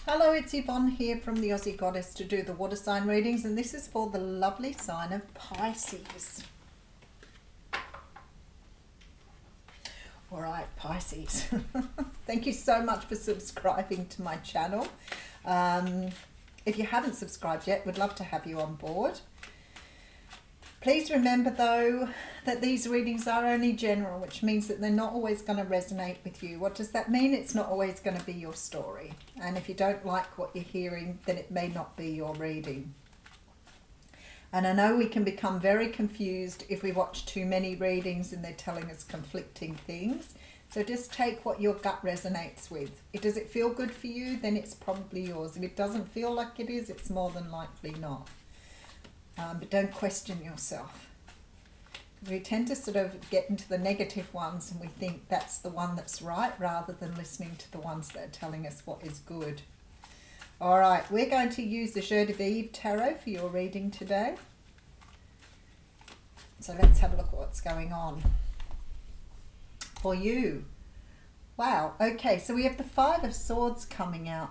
Hello, it's Yvonne here from the Aussie Goddess to do the water sign readings, and this is for the lovely sign of Pisces. Alright, Pisces. Thank you so much for subscribing to my channel. If you haven't subscribed yet, we'd love to have you on board. Please remember though that these readings are only general, which means that they're not always going to resonate with you. What does that mean? It's not always going to be your story. And if you don't like what you're hearing, then it may not be your reading. And I know we can become very confused if we watch too many readings and they're telling us conflicting things. So just take what your gut resonates with. Does it feel good for you? Then it's probably yours. If it doesn't feel like it is, it's more than likely not. But don't question yourself. We tend to sort of get into the negative ones and we think that's the one that's right rather than listening to the ones that are telling us what is good. All right, we're going to use the Jeu de Vivre Tarot for your reading today. So let's have a look at what's going on for you. Wow, okay, so we have the Five of Swords coming out.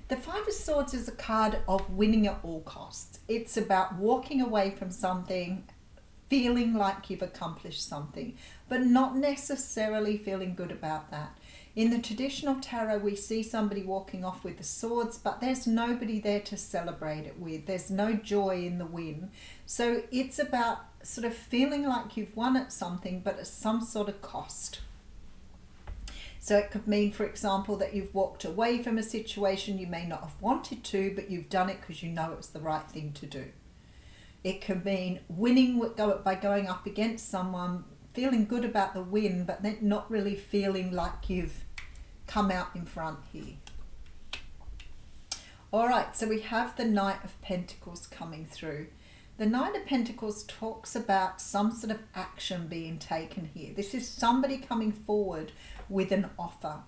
The Five of Swords is a card of winning at all costs. It's about walking away from something, feeling like you've accomplished something, but not necessarily feeling good about that. In the traditional tarot, we see somebody walking off with the swords, but there's nobody there to celebrate it with. There's no joy in the win. So it's about sort of feeling like you've won at something, but at some sort of cost. So it could mean, for example, that you've walked away from a situation you may not have wanted to, but you've done it because you know it's the right thing to do. It could mean winning by going up against someone, feeling good about the win, but then not really feeling like you've come out in front here. All right, so we have the Knight of Pentacles coming through. The Knight of Pentacles talks about some sort of action being taken here. This is somebody coming forward with an offer.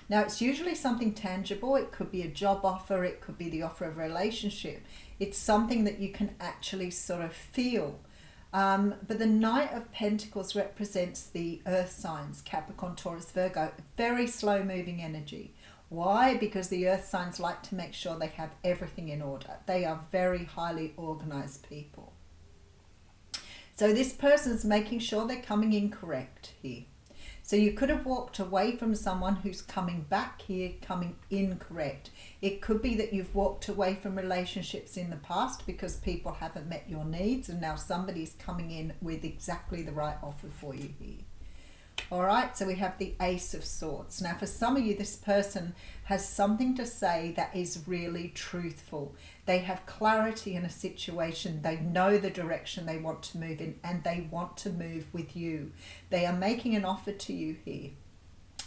Now, it's usually something tangible. It could be a job offer. It could be the offer of a relationship. It's something that you can actually sort of feel. But the Knight of Pentacles represents the earth signs, Capricorn, Taurus, Virgo, very slow moving energy. Why? Because the earth signs like to make sure they have everything in order. They are very highly organized people. So this person's making sure they're coming in correct here. So you could have walked away from someone who's coming back here, coming in correct. It could be that you've walked away from relationships in the past because people haven't met your needs, and now somebody's coming in with exactly the right offer for you here. All right, so we have the Ace of Swords. Now, for some of you, this person has something to say that is really truthful. They have clarity in a situation. They know the direction they want to move in, and they want to move with you. They are making an offer to you here.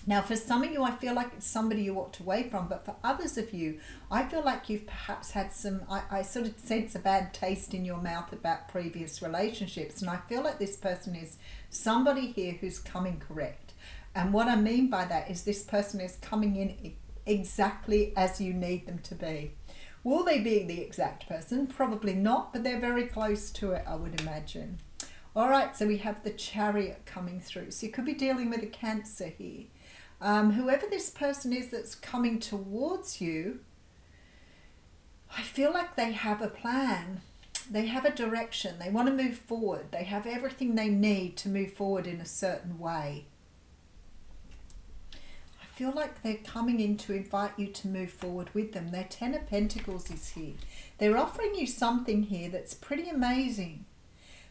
Now, for some of you, I feel like it's somebody you walked away from, but for others of you, I feel like you've perhaps had some, I sort of sense a bad taste in your mouth about previous relationships, and I feel like this person is somebody here who's coming correct. And what I mean by that is this person is coming in exactly as you need them to be. Will they be the exact person? Probably not, but they're very close to it, I would imagine. All right, so we have the Chariot coming through. So you could be dealing with a Cancer here. Whoever this person is that's coming towards you, I feel like they have a plan. They have a direction. They want to move forward. They have everything they need to move forward in a certain way. I feel like they're coming in to invite you to move forward with them. Their Ten of Pentacles is here. They're offering you something here that's pretty amazing.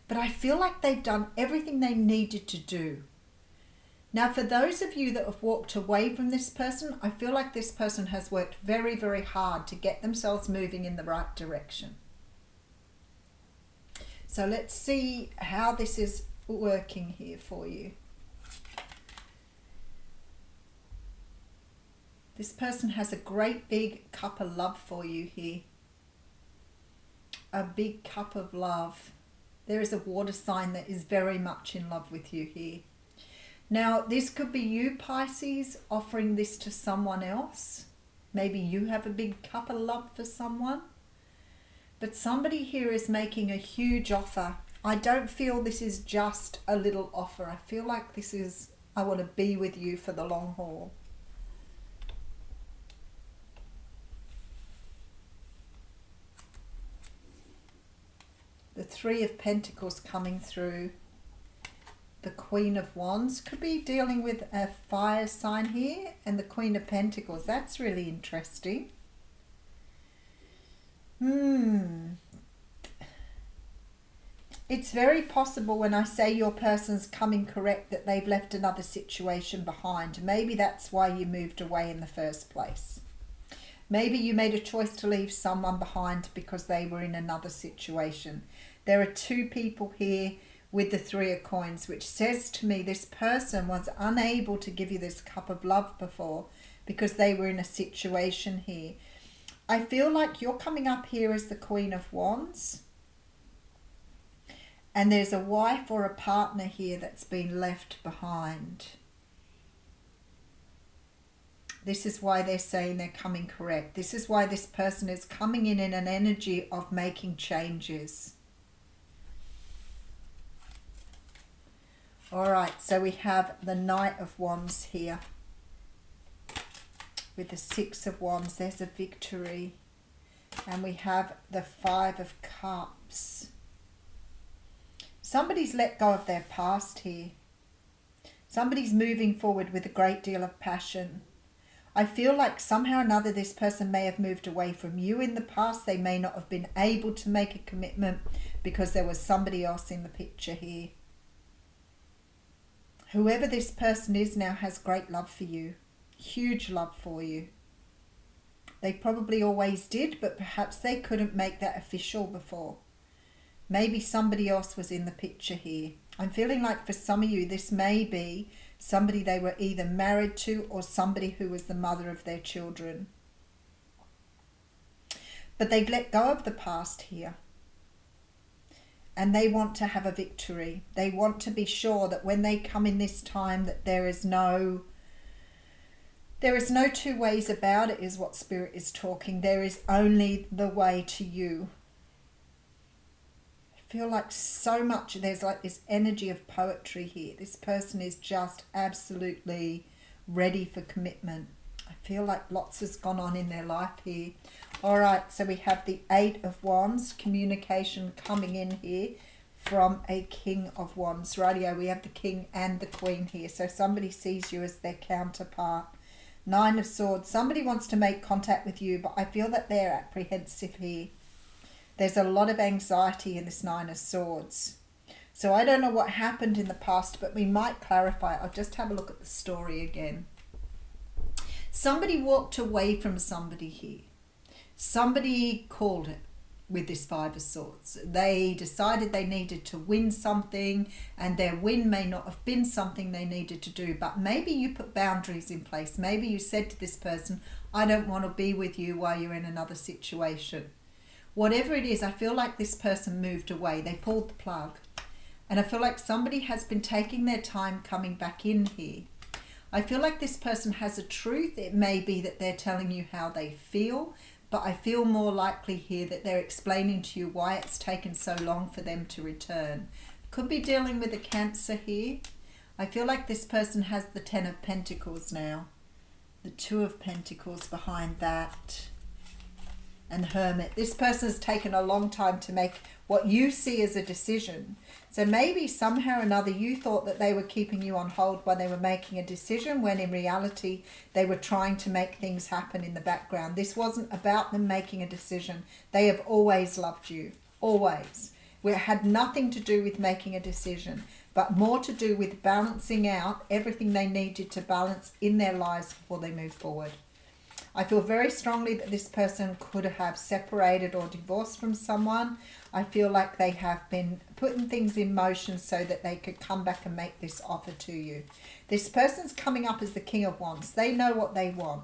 But I feel like they've done everything they needed to do. Now, for those of you that have walked away from this person, I feel like this person has worked very, very hard to get themselves moving in the right direction. So let's see how this is working here for you. This person has a great big cup of love for you here. A big cup of love. There is a water sign that is very much in love with you here. Now, this could be you, Pisces, offering this to someone else. Maybe you have a big cup of love for someone. But somebody here is making a huge offer. I don't feel this is just a little offer. I feel like this is, I want to be with you for the long haul. Three of Pentacles coming through. The Queen of Wands. Could be dealing with a fire sign here. And the Queen of Pentacles. That's really interesting. It's very possible when I say your person's coming correct that they've left another situation behind. Maybe that's why you moved away in the first place. Maybe you made a choice to leave someone behind because they were in another situation. There are two people here with the Three of Coins, which says to me this person was unable to give you this cup of love before because they were in a situation here. I feel like you're coming up here as the Queen of Wands. And there's a wife or a partner here that's been left behind. This is why they're saying they're coming correct. This is why this person is coming in an energy of making changes. All right, so we have the Knight of Wands here. With the Six of Wands, there's a victory. And we have the Five of Cups. Somebody's let go of their past here. Somebody's moving forward with a great deal of passion. I feel like somehow or another this person may have moved away from you in the past. They may not have been able to make a commitment because there was somebody else in the picture here. Whoever this person is now has great love for you. Huge love for you. They probably always did, but perhaps they couldn't make that official before. Maybe somebody else was in the picture here. I'm feeling like for some of you, this may be somebody they were either married to or somebody who was the mother of their children. But they've let go of the past here. And they want to have a victory. They want to be sure that when they come in this time that there is no two ways about it, is what Spirit is talking. There is only the way to you. I feel like so much, there's like this energy of poetry here. This person is just absolutely ready for commitment. I feel like lots has gone on in their life here. All right, so we have the Eight of Wands, communication coming in here from a King of Wands. Rightio, we have the King and the Queen here. So somebody sees you as their counterpart. Nine of Swords, somebody wants to make contact with you, but I feel that they're apprehensive here. There's a lot of anxiety in this Nine of Swords. So I don't know what happened in the past, but we might clarify. I'll just have a look at the story again. Somebody walked away from somebody here. Somebody called it with this Five of Swords. They decided they needed to win something, and their win may not have been something they needed to do, but maybe you put boundaries in place. Maybe you said to this person, I don't want to be with you while you're in another situation. Whatever it is, I feel like this person moved away. They pulled the plug. And I feel like somebody has been taking their time coming back in here. I feel like this person has a truth. It may be that they're telling you how they feel, but I feel more likely here that they're explaining to you why it's taken so long for them to return. Could be dealing with a Cancer here. I feel like this person has the Ten of Pentacles now. The Two of Pentacles behind that. And Hermit. This person has taken a long time to make what you see as a decision. So maybe somehow or another you thought that they were keeping you on hold while they were making a decision, when in reality they were trying to make things happen in the background. This wasn't about them making a decision. They have always loved you. Always. It had nothing to do with making a decision, but more to do with balancing out everything they needed to balance in their lives before they move forward. I feel very strongly that this person could have separated or divorced from someone. I feel like they have been putting things in motion so that they could come back and make this offer to you. This person's coming up as the King of Wands. They know what they want.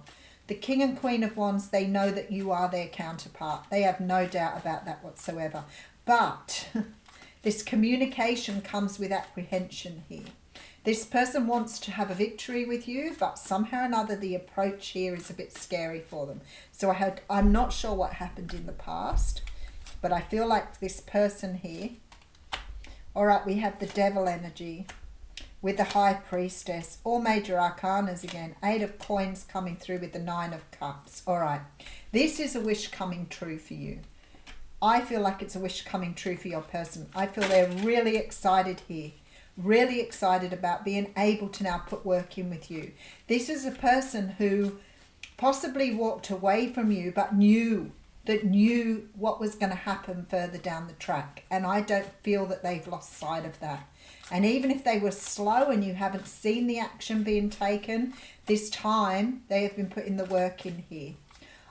The King and Queen of Wands, they know that you are their counterpart. They have no doubt about that whatsoever. But this communication comes with apprehension here. This person wants to have a victory with you, but somehow or another the approach here is a bit scary for them. So I'm not sure what happened in the past, but I feel like this person here. All right, we have the Devil energy with the High Priestess. All major arcanas again. Eight of Coins coming through with the Nine of Cups. All right, this is a wish coming true for you. I feel like it's a wish coming true for your person. I feel they're really excited here. Really excited about being able to now put work in with you. This is a person who possibly walked away from you, but knew what was going to happen further down the track. And I don't feel that they've lost sight of that. And even if they were slow and you haven't seen the action being taken, this time they have been putting the work in here.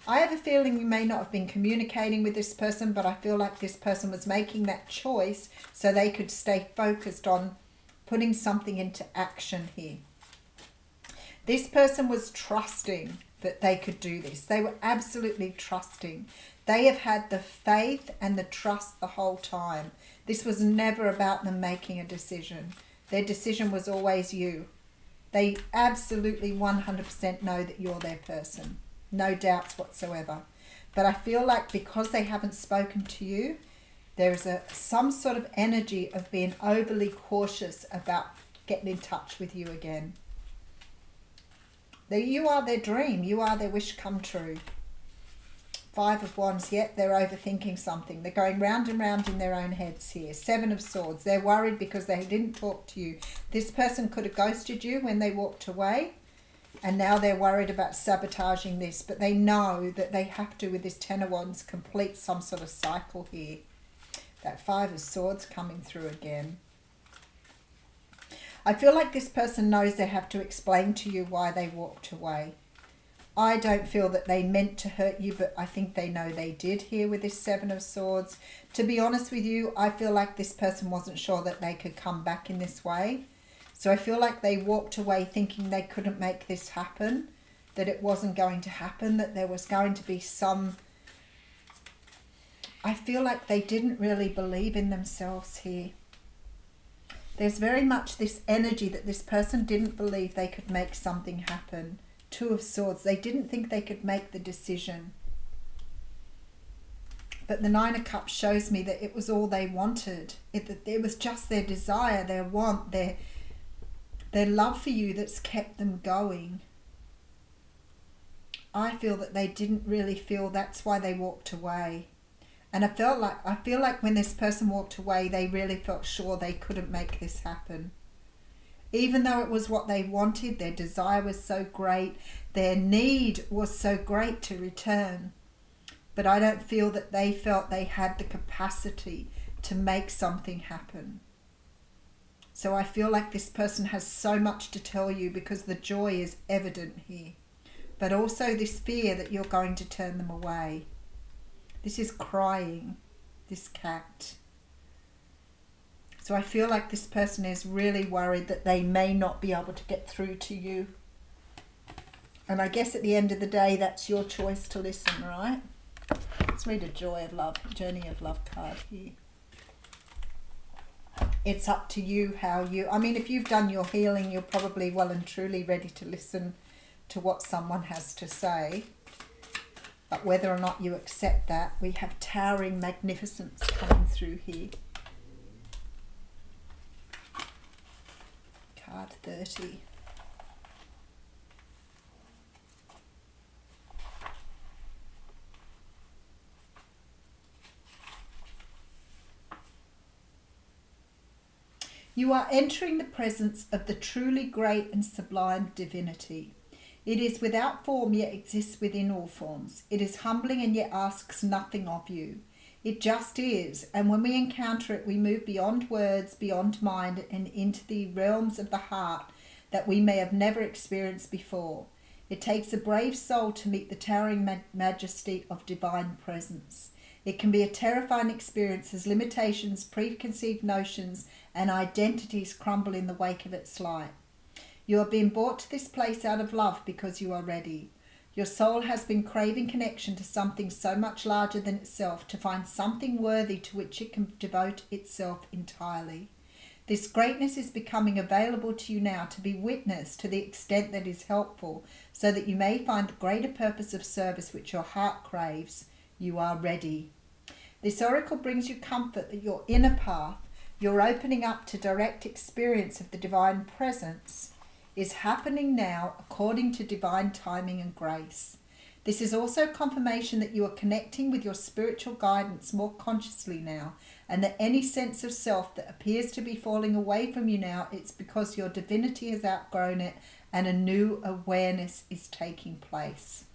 I have a feeling you may not have been communicating with this person, but I feel like this person was making that choice so they could stay focused on putting something into action here. This person was trusting that they could do this. They were absolutely trusting. They have had the faith and the trust the whole time. This was never about them making a decision. Their decision was always you. They absolutely 100% know that you're their person. No doubts whatsoever. But I feel like because they haven't spoken to you, there is some sort of energy of being overly cautious about getting in touch with you again. You are their dream. You are their wish come true. 5 of Wands, yet they're overthinking something. They're going round and round in their own heads here. 7 of Swords, they're worried because they didn't talk to you. This person could have ghosted you when they walked away, and now they're worried about sabotaging this, but they know that they have to, with this 10 of Wands, complete some sort of cycle here. That 5 of Swords coming through again. I feel like this person knows they have to explain to you why they walked away. I don't feel that they meant to hurt you, but I think they know they did here with this 7 of Swords. To be honest with you, I feel like this person wasn't sure that they could come back in this way. So I feel like they walked away thinking they couldn't make this happen, that it wasn't going to happen, that there was going to be some... I feel like they didn't really believe in themselves here. There's very much this energy that this person didn't believe they could make something happen. 2 of Swords, they didn't think they could make the decision. But the 9 of Cups shows me that it was all they wanted. It was just their desire, their want, their love for you that's kept them going. I feel that they didn't really feel that's why they walked away. And I feel like when this person walked away, they really felt sure they couldn't make this happen. Even though it was what they wanted, their desire was so great, their need was so great to return. But I don't feel that they felt they had the capacity to make something happen. So I feel like this person has so much to tell you because the joy is evident here. But also this fear that you're going to turn them away. This is crying, this cat. So I feel like this person is really worried that they may not be able to get through to you. And I guess at the end of the day, that's your choice to listen, right? Let's read a Joy of Love, Journey of Love card here. It's up to you how you... I mean, if you've done your healing, you're probably well and truly ready to listen to what someone has to say. But whether or not you accept that, we have towering magnificence coming through here. Card 30. You are entering the presence of the truly great and sublime divinity. It is without form, yet exists within all forms. It is humbling and yet asks nothing of you. It just is, and when we encounter it, we move beyond words, beyond mind, and into the realms of the heart that we may have never experienced before. It takes a brave soul to meet the towering majesty of divine presence. It can be a terrifying experience as limitations, preconceived notions, and identities crumble in the wake of its light. You are being brought to this place out of love because you are ready. Your soul has been craving connection to something so much larger than itself, to find something worthy to which it can devote itself entirely. This greatness is becoming available to you now to be witnessed to the extent that is helpful, so that you may find the greater purpose of service which your heart craves. You are ready. This oracle brings you comfort that your inner path, your opening up to direct experience of the divine presence, is happening now according to divine timing and grace. This is also confirmation that you are connecting with your spiritual guidance more consciously now, and that any sense of self that appears to be falling away from you now, it's because your divinity has outgrown it and a new awareness is taking place.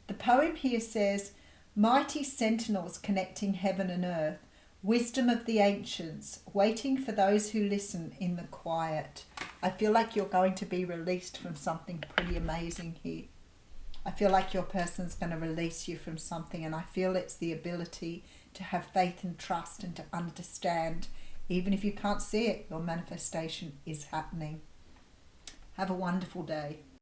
The poem here says, mighty sentinels connecting heaven and earth, wisdom of the ancients, waiting for those who listen in the quiet. I feel like you're going to be released from something pretty amazing here. I feel like your person's going to release you from something, and I feel it's the ability to have faith and trust and to understand, even if you can't see it, your manifestation is happening. Have a wonderful day.